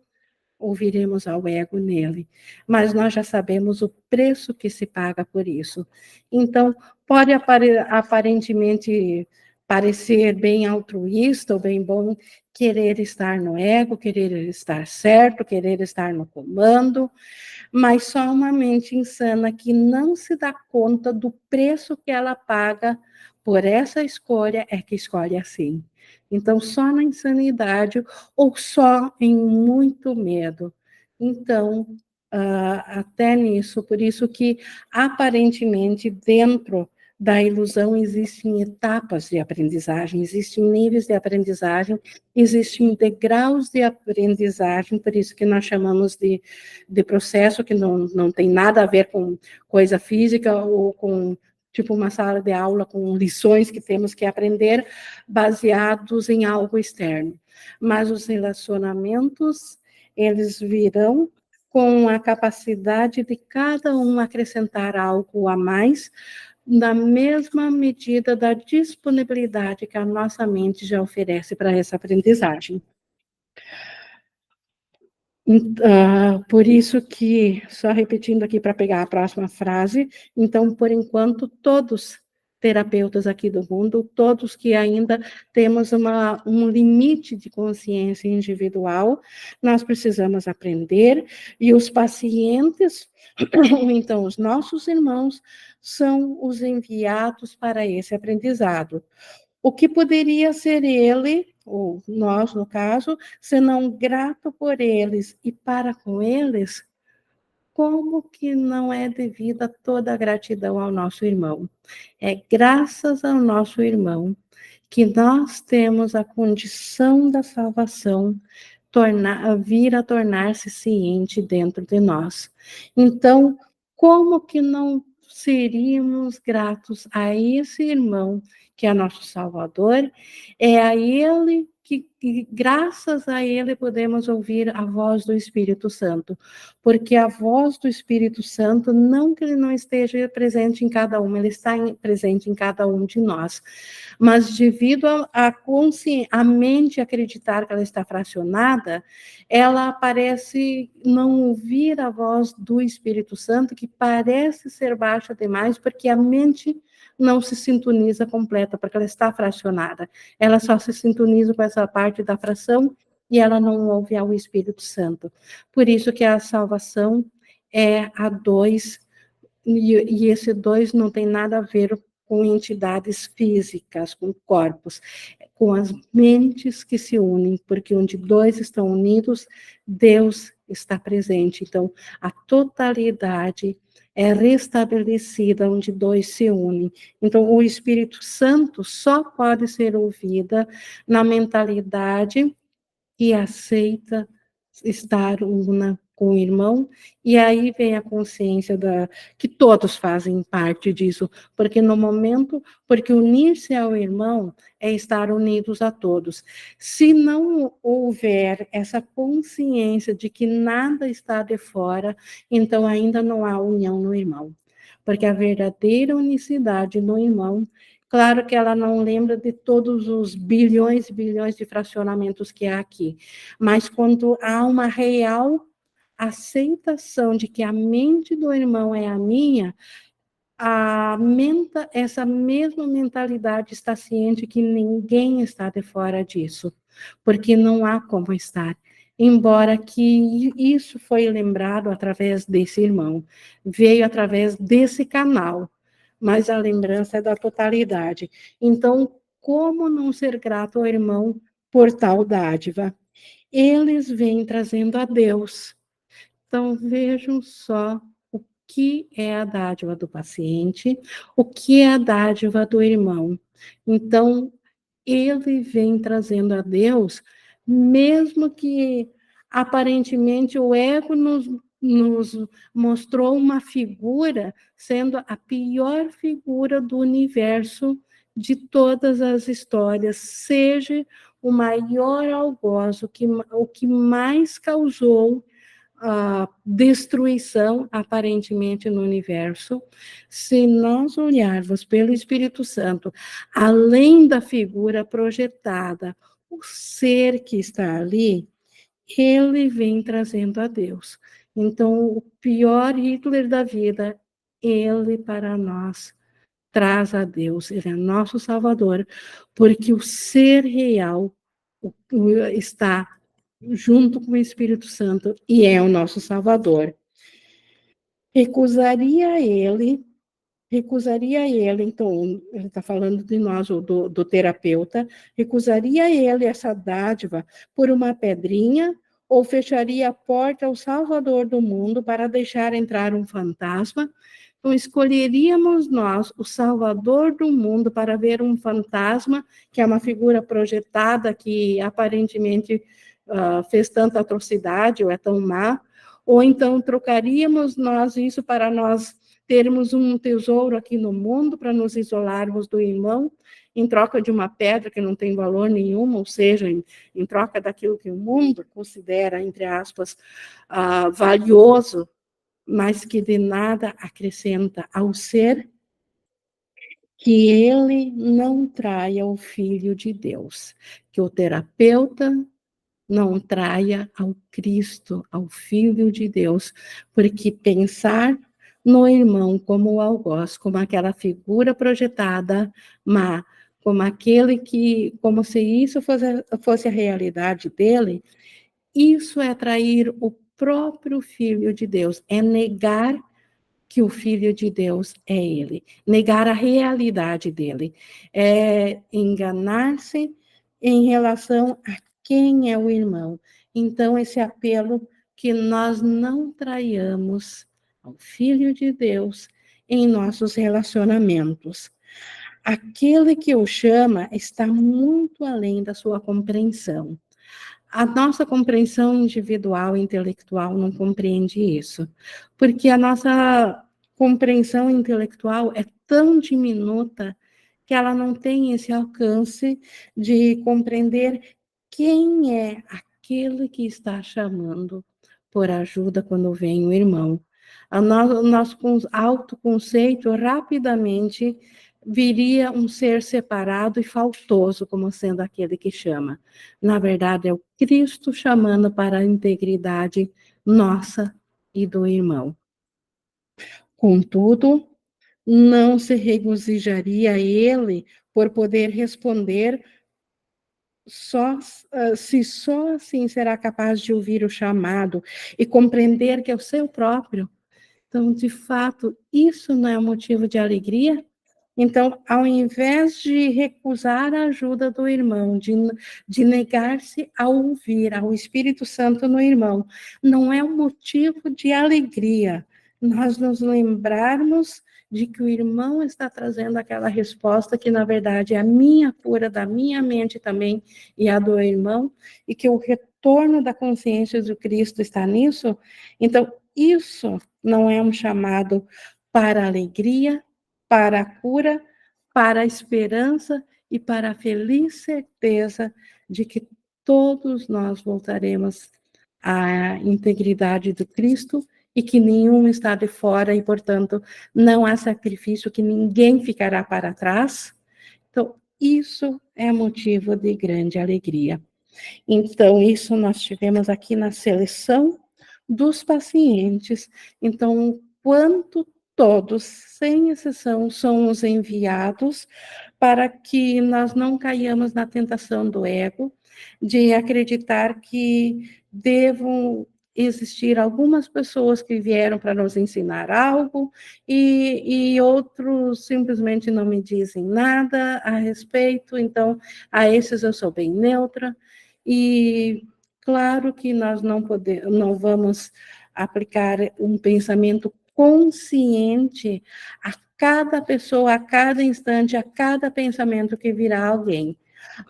ouviremos ao ego nele, mas nós já sabemos o preço que se paga por isso. Então, pode aparentemente parecer bem altruísta ou bem bom querer estar no ego, querer estar certo, querer estar no comando, mas só uma mente insana que não se dá conta do preço que ela paga por essa escolha é que escolhe assim. Então, só na insanidade ou só em muito medo. Então, até nisso, por isso que aparentemente dentro da ilusão existem etapas de aprendizagem, existem níveis de aprendizagem, existem degraus de aprendizagem, por isso que nós chamamos de processo que não tem nada a ver com coisa física ou com tipo uma sala de aula com lições que temos que aprender baseados em algo externo. Mas os relacionamentos, eles virão com a capacidade de cada um acrescentar algo a mais, na mesma medida da disponibilidade que a nossa mente já oferece para essa aprendizagem. Por isso que, só repetindo aqui para pegar a próxima frase, então, por enquanto, todos terapeutas aqui do mundo, todos que ainda temos um limite de consciência individual, nós precisamos aprender, e os pacientes, então, os nossos irmãos, são os enviados para esse aprendizado. O que poderia ser ele, ou nós, no caso, senão grato por eles e para com eles, como que não é devida toda a gratidão ao nosso irmão? É graças ao nosso irmão que nós temos a condição da salvação vir a tornar-se ciente dentro de nós. Então, como que não seríamos gratos a esse irmão que é nosso Salvador? É a ele que graças a ele podemos ouvir a voz do Espírito Santo, porque a voz do Espírito Santo, não que ele não esteja presente em cada um, ele está presente em cada um de nós, mas devido a mente acreditar que ela está fracionada, ela parece não ouvir a voz do Espírito Santo, que parece ser baixa demais, porque a mente não se sintoniza completa, porque ela está fracionada. Ela só se sintoniza com essa parte da fração e ela não ouve ao Espírito Santo. Por isso que a salvação é a dois, e esse dois não tem nada a ver com entidades físicas, com corpos, com as mentes que se unem, porque onde dois estão unidos, Deus está presente. Então, a totalidade é restabelecida onde dois se unem. Então, o Espírito Santo só pode ser ouvida na mentalidade que aceita estar una com o irmão, e aí vem a consciência que todos fazem parte disso, porque unir-se ao irmão é estar unidos a todos. Se não houver essa consciência de que nada está de fora, então ainda não há união no irmão, porque a verdadeira unicidade no irmão, claro que ela não lembra de todos os bilhões e bilhões de fracionamentos que há aqui, mas quando há uma real aceitação de que a mente do irmão é a minha, essa mesma mentalidade está ciente que ninguém está de fora disso, porque não há como estar. Embora que isso foi lembrado através desse irmão, veio através desse canal, mas a lembrança é da totalidade. Então, como não ser grato ao irmão por tal dádiva? Eles vêm trazendo a Deus. Então, vejam só o que é a dádiva do paciente, o que é a dádiva do irmão. Então, ele vem trazendo a Deus, mesmo que aparentemente o ego nos mostrou uma figura, sendo a pior figura do universo de todas as histórias, seja o maior algoz, o que mais causou a destruição aparentemente no universo, se nós olharmos pelo Espírito Santo, além da figura projetada, o ser que está ali, ele vem trazendo a Deus. Então, o pior Hitler da vida, ele para nós traz a Deus, ele é nosso Salvador, porque o ser real está junto com o Espírito Santo e é o nosso Salvador. Recusaria ele então, ele está falando de nós, do terapeuta, recusaria ele essa dádiva por uma pedrinha ou fecharia a porta ao Salvador do mundo para deixar entrar um fantasma? Então, escolheríamos nós, o Salvador do mundo, para ver um fantasma, que é uma figura projetada que aparentemente fez tanta atrocidade ou é tão má, ou então trocaríamos nós isso para nós termos um tesouro aqui no mundo para nos isolarmos do irmão, em troca de uma pedra que não tem valor nenhum, ou seja, em troca daquilo que o mundo considera, entre aspas, valioso, mas que de nada acrescenta ao ser, que ele não traia o Filho de Deus, que o terapeuta não traia ao Cristo, ao Filho de Deus, porque pensar no irmão como o algoz, como aquela figura projetada, mas como aquele que, como se isso fosse a realidade dele, isso é trair o próprio Filho de Deus, é negar que o Filho de Deus é ele, negar a realidade dele, é enganar-se em relação a quem é o irmão. Então, esse apelo que nós não traiamos ao Filho de Deus em nossos relacionamentos. Aquele que o chama está muito além da sua compreensão. A nossa compreensão individual e intelectual não compreende isso, porque a nossa compreensão intelectual é tão diminuta que ela não tem esse alcance de compreender quem é aquele que está chamando por ajuda quando vem o irmão. O nosso autoconceito rapidamente viria um ser separado e faltoso como sendo aquele que chama. Na verdade, é o Cristo chamando para a integridade nossa e do irmão. Contudo, não se regozijaria ele por poder responder se só assim será capaz de ouvir o chamado e compreender que é o seu próprio. Então, de fato, isso não é motivo de alegria? Então, ao invés de recusar a ajuda do irmão, de negar-se a ouvir ao Espírito Santo no irmão, não é um motivo de alegria nós nos lembrarmos de que o irmão está trazendo aquela resposta que, na verdade, é a minha cura da minha mente também e a do irmão, e que o retorno da consciência do Cristo está nisso. Então, isso não é um chamado para a alegria, para a cura, para a esperança e para a feliz certeza de que todos nós voltaremos à integridade do Cristo e que nenhum está de fora e, portanto, não há sacrifício, que ninguém ficará para trás. Então, isso é motivo de grande alegria. Então, isso nós tivemos aqui na seleção dos pacientes. Então, quanto todos, sem exceção, somos enviados para que nós não caiamos na tentação do ego, de acreditar que devam existir algumas pessoas que vieram para nos ensinar algo e outros simplesmente não me dizem nada a respeito, então a esses eu sou bem neutra. E claro que nós não vamos aplicar um pensamento consciente a cada pessoa, a cada instante, a cada pensamento que virá alguém.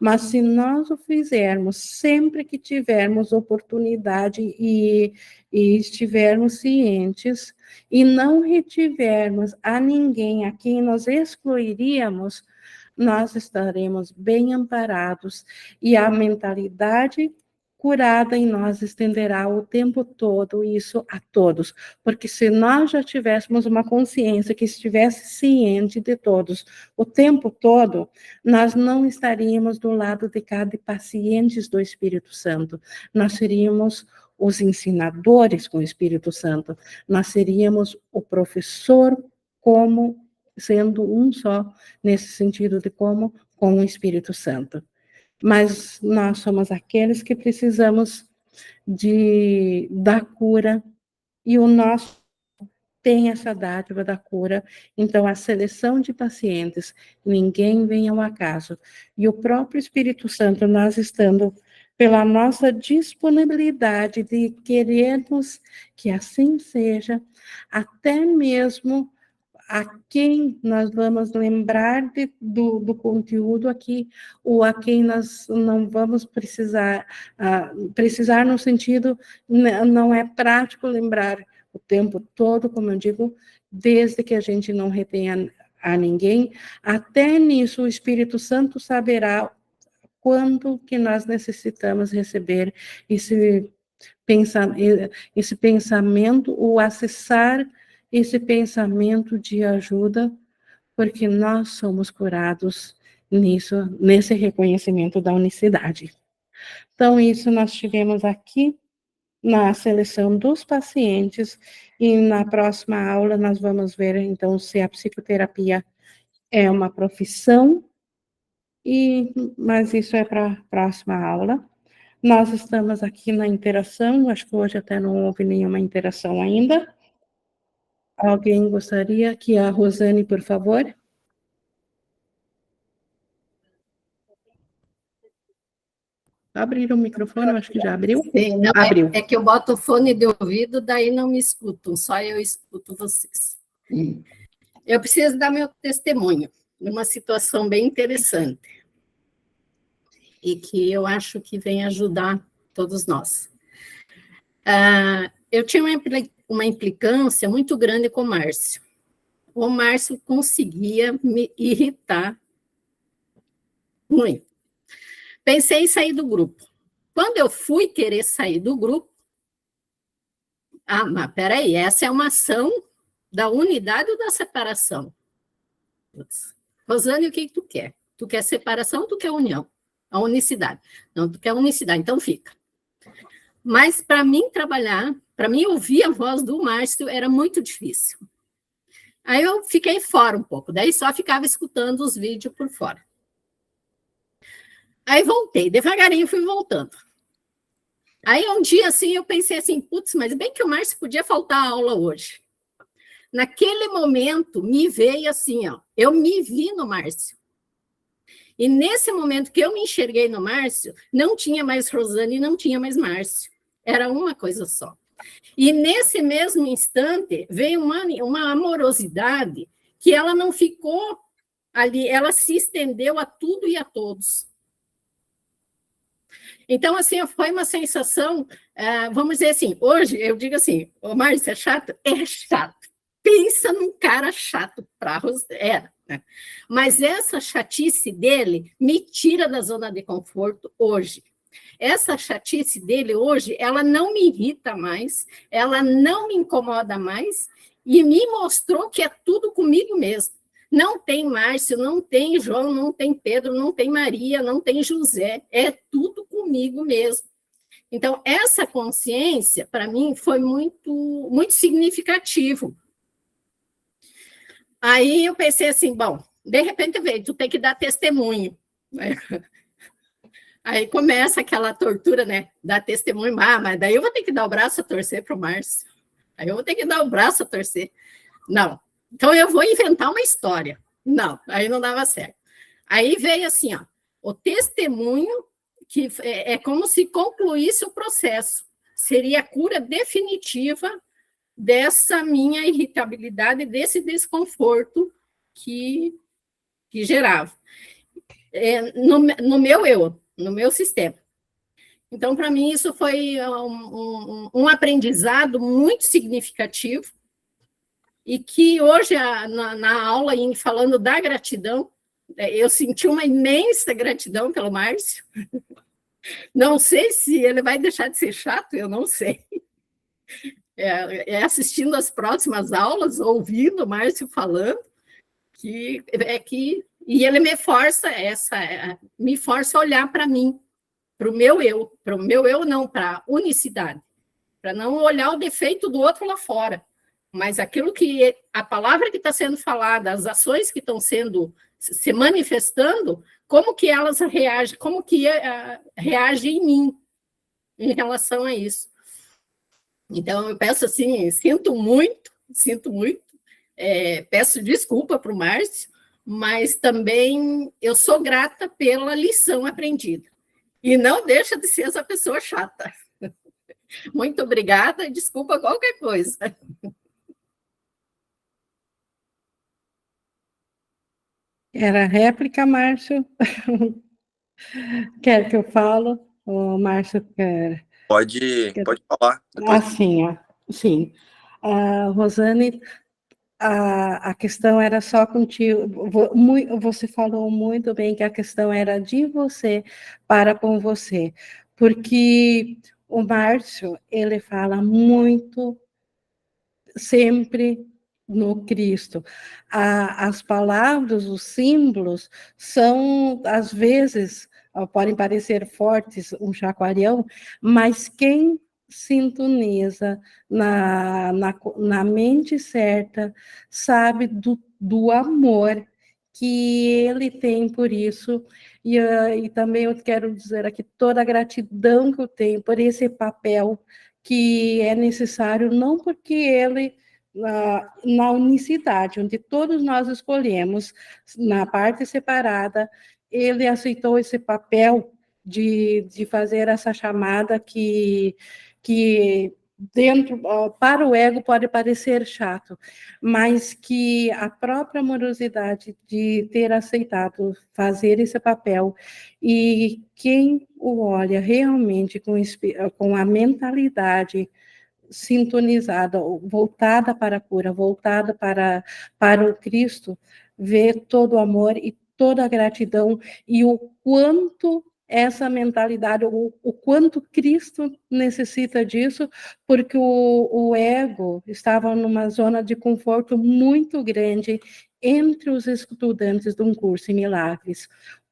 Mas se nós o fizermos sempre que tivermos oportunidade e estivermos cientes, e não retivermos a ninguém a quem nós excluiríamos, nós estaremos bem amparados e a mentalidade curada em nós estenderá o tempo todo isso a todos, porque se nós já tivéssemos uma consciência que estivesse ciente de todos o tempo todo, nós não estaríamos do lado de cada pacientes do Espírito Santo, nós seríamos os ensinadores com o Espírito Santo, nós seríamos o professor como sendo um só, nesse sentido de como com o Espírito Santo. Mas nós somos aqueles que precisamos da cura, e o nosso tem essa dádiva da cura, então a seleção de pacientes, ninguém vem ao acaso, e o próprio Espírito Santo, nós estando pela nossa disponibilidade de querermos que assim seja, até mesmo a quem nós vamos lembrar do conteúdo aqui, ou a quem nós não vamos precisar, precisar no sentido, não é prático lembrar o tempo todo, como eu digo, desde que a gente não retenha a ninguém, até nisso o Espírito Santo saberá quando que nós necessitamos receber esse esse pensamento, ou acessar esse pensamento de ajuda, porque nós somos curados nesse reconhecimento da unicidade. Então, isso nós tivemos aqui na seleção dos pacientes, e na próxima aula nós vamos ver, então, se a psicoterapia é uma profissão, mas isso é para a próxima aula. Nós estamos aqui na interação, acho que hoje até não houve nenhuma interação ainda. Alguém gostaria? Que a Rosane, por favor. Abrir o microfone, eu acho que já abriu. Sim, não, abriu. É que eu boto o fone de ouvido, daí não me escutam, só eu escuto vocês. Eu preciso dar meu testemunho numa situação bem interessante e que eu acho que vem ajudar todos nós. Eu tinha uma implicância muito grande com o Márcio. O Márcio conseguia me irritar muito. Pensei em sair do grupo. Quando eu fui querer sair do grupo, mas peraí, essa é uma ação da unidade ou da separação? Rosane, o que tu quer? Tu quer separação ou tu quer união? A unicidade. Não, tu quer unicidade, então fica. Mas para mim trabalhar, para mim ouvir a voz do Márcio era muito difícil. Aí eu fiquei fora um pouco, daí só ficava escutando os vídeos por fora. Aí voltei, devagarinho fui voltando. Aí um dia assim eu pensei assim, putz, mas bem que o Márcio podia faltar a aula hoje. Naquele momento me veio assim, ó, eu me vi no Márcio. E nesse momento que eu me enxerguei no Márcio, não tinha mais Rosane, não tinha mais Márcio. Era uma coisa só. E nesse mesmo instante veio uma amorosidade que ela não ficou ali, ela se estendeu a tudo e a todos. Então, assim, foi uma sensação, vamos dizer assim, hoje eu digo assim, o Márcio é chato? É chato. Pensa num cara chato para Rosane. Né? Mas essa chatice dele me tira da zona de conforto hoje. Essa chatice dele hoje, ela não me irrita mais, ela não me incomoda mais, e me mostrou que é tudo comigo mesmo. Não tem Márcio, não tem João, não tem Pedro, não tem Maria, não tem José, é tudo comigo mesmo. Então, essa consciência, para mim, foi muito, muito significativo. Aí eu pensei assim, bom, de repente veio, tu tem que dar testemunho. Aí começa aquela tortura, né? Dar testemunho, mas daí eu vou ter que dar o braço a torcer para o Márcio. Aí eu vou ter que dar o braço a torcer. Não. Então eu vou inventar uma história. Não, aí não dava certo. Aí veio assim, ó, o testemunho, que é como se concluísse o processo. Seria a cura definitiva dessa minha irritabilidade, desse desconforto que gerava. No meu eu, no meu sistema. Então, para mim, isso foi um aprendizado muito significativo e que hoje, na aula, falando da gratidão, eu senti uma imensa gratidão pelo Márcio, Não sei se ele vai deixar de ser chato, eu não sei. Assistindo as próximas aulas, ouvindo o Márcio falando, e ele me força a olhar para mim, para o meu eu não, para a unicidade, para não olhar o defeito do outro lá fora, mas aquilo que a palavra que está sendo falada, as ações que estão sendo se manifestando, como que elas reagem, como que reagem em mim em relação a isso. Então, eu peço assim, sinto muito, peço desculpa para o Márcio, mas também eu sou grata pela lição aprendida. E não deixa de ser essa pessoa chata. Muito obrigada e desculpa qualquer coisa. Era réplica, Márcio? Quer que eu falo? O Márcio quer. Pode falar. Depois. Assim, ó. Sim. Rosane, a questão era só contigo. Você falou muito bem que a questão era de você para com você, porque o Márcio, ele fala muito sempre no Cristo. As palavras, os símbolos, são, às vezes, podem parecer fortes, um chacoalhão, mas quem sintoniza na mente certa sabe do amor que ele tem por isso, e também eu quero dizer aqui toda a gratidão que eu tenho por esse papel que é necessário, não porque ele, na unicidade, onde todos nós escolhemos, na parte separada, ele aceitou esse papel de fazer essa chamada que dentro, para o ego pode parecer chato, mas que a própria amorosidade de ter aceitado fazer esse papel, e quem o olha realmente com a mentalidade sintonizada, voltada para a cura, voltada para o Cristo, vê todo o amor e toda a gratidão, e o quanto essa mentalidade, o quanto Cristo necessita disso, porque o ego estava numa zona de conforto muito grande entre os estudantes de um curso em milagres.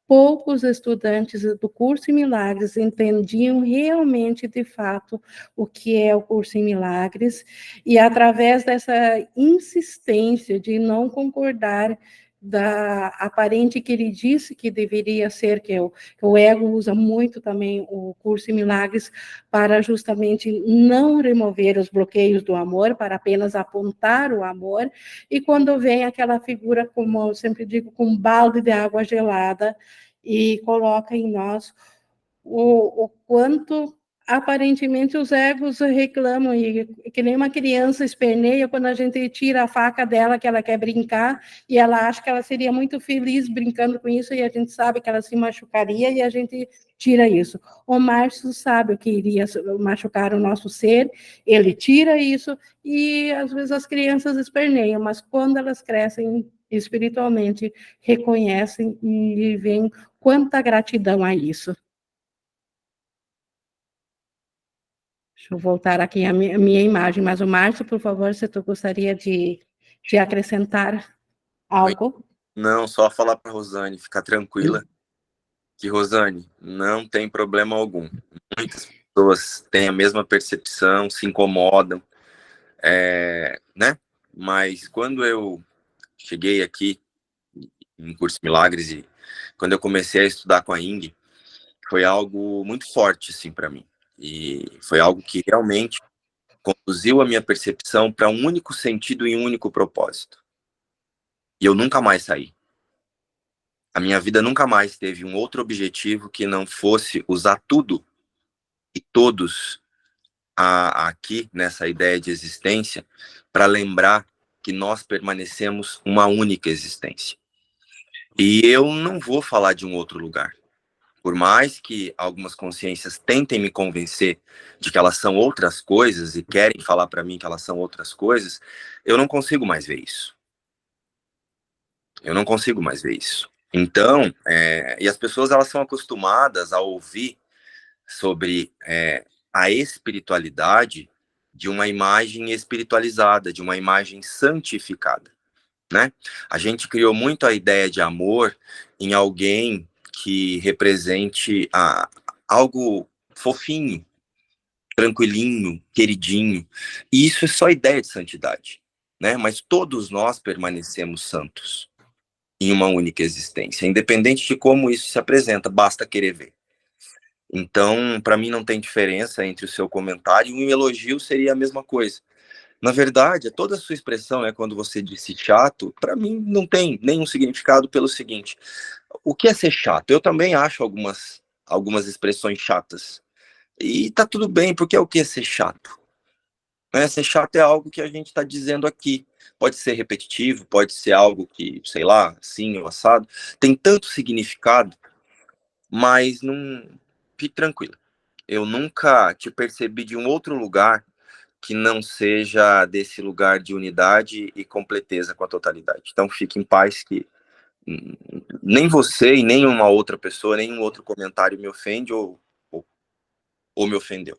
Poucos estudantes do curso em milagres entendiam realmente, de fato, o que é o curso em milagres, e através dessa insistência de não concordar da aparente que ele disse que deveria ser, que o ego usa muito também o curso em milagres para justamente não remover os bloqueios do amor, para apenas apontar o amor, e quando vem aquela figura, como eu sempre digo, com um balde de água gelada, e coloca em nós o quanto aparentemente os egos reclamam, e que nem uma criança esperneia quando a gente tira a faca dela, que ela quer brincar, e ela acha que ela seria muito feliz brincando com isso, e a gente sabe que ela se machucaria, e a gente tira isso. O Márcio sabe o que iria machucar o nosso ser, ele tira isso, e às vezes as crianças esperneiam, mas quando elas crescem espiritualmente, reconhecem e veem quanta gratidão a isso. Deixa eu voltar aqui a minha imagem, mas o Márcio, por favor, se tu gostaria de acrescentar algo? Não, só falar para Rosane, ficar tranquila, que Rosane, não tem problema algum. Muitas pessoas têm a mesma percepção, se incomodam, né? Mas quando eu cheguei aqui em Curso Milagres e quando eu comecei a estudar com a Ing, foi algo muito forte, assim, para mim. E foi algo que realmente conduziu a minha percepção para um único sentido e um único propósito. E eu nunca mais saí. A minha vida nunca mais teve um outro objetivo que não fosse usar tudo e todos aqui nessa ideia de existência para lembrar que nós permanecemos uma única existência. E eu não vou falar de um outro lugar. Por mais que algumas consciências tentem me convencer de que elas são outras coisas e querem falar para mim que elas são outras coisas, eu não consigo mais ver isso. Eu não consigo mais ver isso. Então, e as pessoas elas são acostumadas a ouvir sobre a espiritualidade de uma imagem espiritualizada, de uma imagem santificada, né? A gente criou muito a ideia de amor em alguém que represente algo fofinho, tranquilinho, queridinho. E isso é só ideia de santidade, né? Mas todos nós permanecemos santos em uma única existência, independente de como isso se apresenta, basta querer ver. Então, para mim não tem diferença entre o seu comentário e um elogio seria a mesma coisa. Na verdade, toda a sua expressão, quando você disse chato, para mim não tem nenhum significado pelo seguinte: o que é ser chato? Eu também acho algumas expressões chatas. E tá tudo bem, porque é o que é ser chato? Ser chato é algo que a gente está dizendo aqui. Pode ser repetitivo, pode ser algo que, sei lá, assim, ou assado. Tem tanto significado, mas não. Fique tranquilo. Eu nunca te percebi de um outro lugar que não seja desse lugar de unidade e completeza com a totalidade. Então fique em paz que nem você e nem uma outra pessoa, nenhum outro comentário me ofende ou me ofendeu.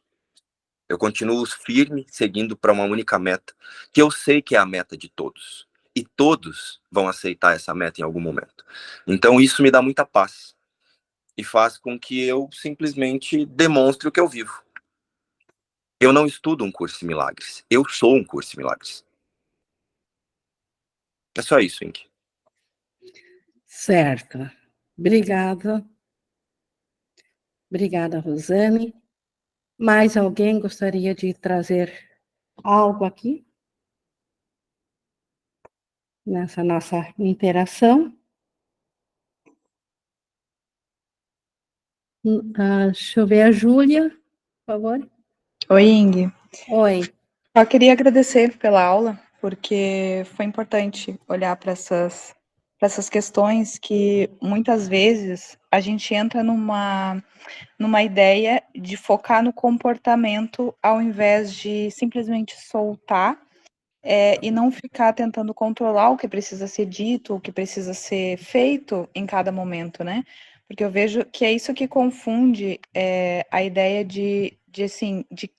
Eu continuo firme, seguindo para uma única meta, que eu sei que é a meta de todos. E todos vão aceitar essa meta em algum momento. Então isso me dá muita paz. E faz com que eu simplesmente demonstre o que eu vivo. Eu não estudo um curso de milagres. Eu sou um curso de milagres. É só isso, Inky. Certo. Obrigada. Obrigada, Rosane. Mais alguém gostaria de trazer algo aqui? Nessa nossa interação? Deixa eu ver a Júlia, por favor. Oi, Ing. Oi. Só queria agradecer pela aula, porque foi importante olhar para essas questões que muitas vezes a gente entra numa ideia de focar no comportamento ao invés de simplesmente soltar e não ficar tentando controlar o que precisa ser dito, o que precisa ser feito em cada momento, né? Porque eu vejo que é isso que confunde a ideia de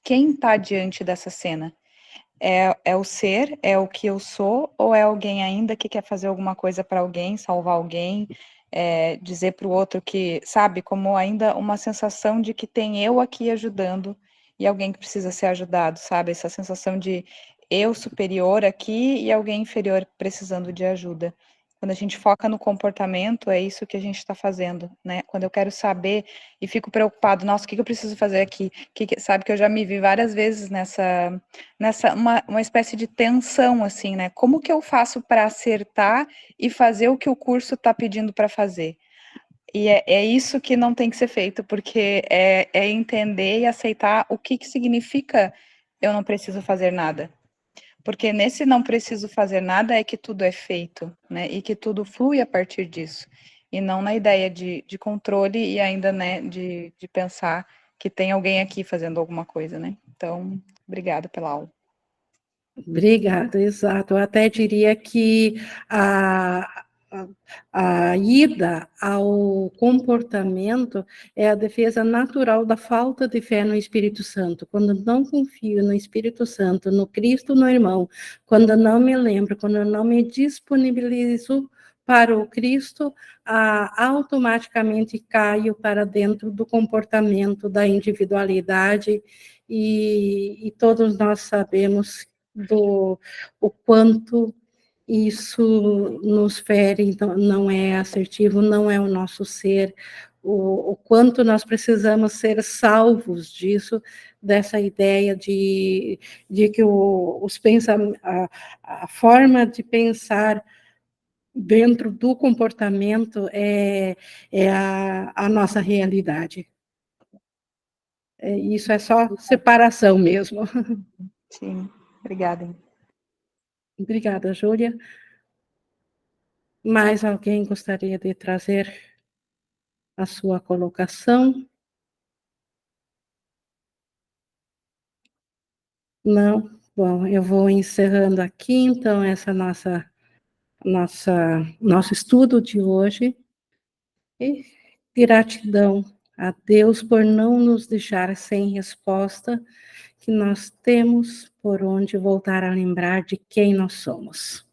quem está diante dessa cena. É o ser, é o que eu sou, ou é alguém ainda que quer fazer alguma coisa para alguém, salvar alguém, dizer para o outro que, sabe, como ainda uma sensação de que tem eu aqui ajudando e alguém que precisa ser ajudado, sabe? Essa sensação de eu superior aqui e alguém inferior precisando de ajuda. Quando a gente foca no comportamento, é isso que a gente está fazendo, né? Quando eu quero saber e fico preocupado, nossa, o que eu preciso fazer aqui? Sabe que eu já me vi várias vezes nessa uma espécie de tensão, assim, né? Como que eu faço para acertar e fazer o que o curso está pedindo para fazer? E é isso que não tem que ser feito, porque é entender e aceitar o que significa eu não preciso fazer nada. Porque nesse não preciso fazer nada é que tudo é feito, né? E que tudo flui a partir disso. E não na ideia de controle e ainda, né, de pensar que tem alguém aqui fazendo alguma coisa, né? Então, obrigada pela aula. Obrigada, exato. Eu até diria que a ida ao comportamento é a defesa natural da falta de fé no Espírito Santo. Quando não confio no Espírito Santo, no Cristo, no irmão, quando não me lembro, quando não me disponibilizo para o Cristo, automaticamente caio para dentro do comportamento, da individualidade, e todos nós sabemos o quanto isso nos fere, então não é assertivo, não é o nosso ser, o quanto nós precisamos ser salvos disso, dessa ideia de que os pensamentos, a forma de pensar dentro do comportamento é a nossa realidade. Isso é só separação mesmo. Sim, obrigada. Obrigada, Júlia. Mais alguém gostaria de trazer a sua colocação? Não? Bom, eu vou encerrando aqui, então, essa nosso estudo de hoje. E gratidão a Deus por não nos deixar sem resposta, que nós temos por onde voltar a lembrar de quem nós somos.